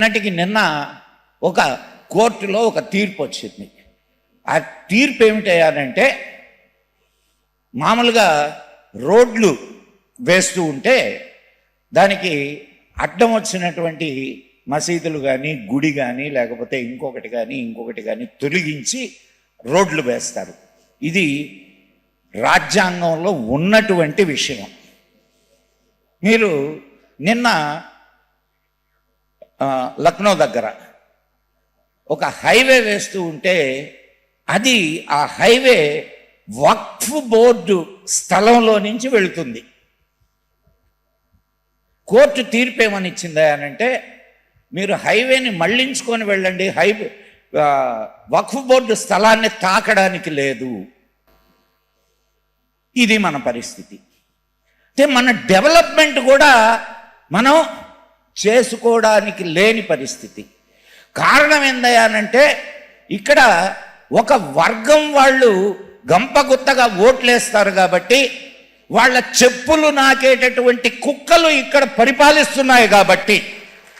నిన్న ఒక కోర్టులో ఒక తీర్పు వచ్చింది. ఆ తీర్పు ఏమిటంటే, మామూలుగా రోడ్లు వేస్తూ ఉంటే దానికి అడ్డం వచ్చినటువంటి మసీదులు కానీ, గుడి కానీ, లేకపోతే ఇంకొకటి కానీ తొలగించి రోడ్లు వేస్తారు. ఇది రాజ్యాంగంలో ఉన్నటువంటి విషయం. మీరు నిన్న లక్నో దగ్గర ఒక హైవే వేస్తూ ఉంటే అది ఆ హైవే వక్ఫ్ బోర్డు స్థలంలో నుంచి వెళుతుంది. కోర్టు తీర్పు ఏమని ఇచ్చిందా అనంటే, మీరు హైవేని మళ్లించుకొని వెళ్ళండి, వక్ఫ్ బోర్డు స్థలాన్ని తాకడానికి లేదు. ఇది మన పరిస్థితి. అంటే మన డెవలప్మెంట్ కూడా మనం చేసుకోవడానికి లేని పరిస్థితి. కారణం ఏందయ్యానంటే, ఇక్కడ ఒక వర్గం వాళ్ళు గంపగుత్తగా ఓట్లేస్తారు కాబట్టి, వాళ్ళ చెప్పులు నాకేటటువంటి కుక్కలు ఇక్కడ పరిపాలిస్తున్నాయి కాబట్టి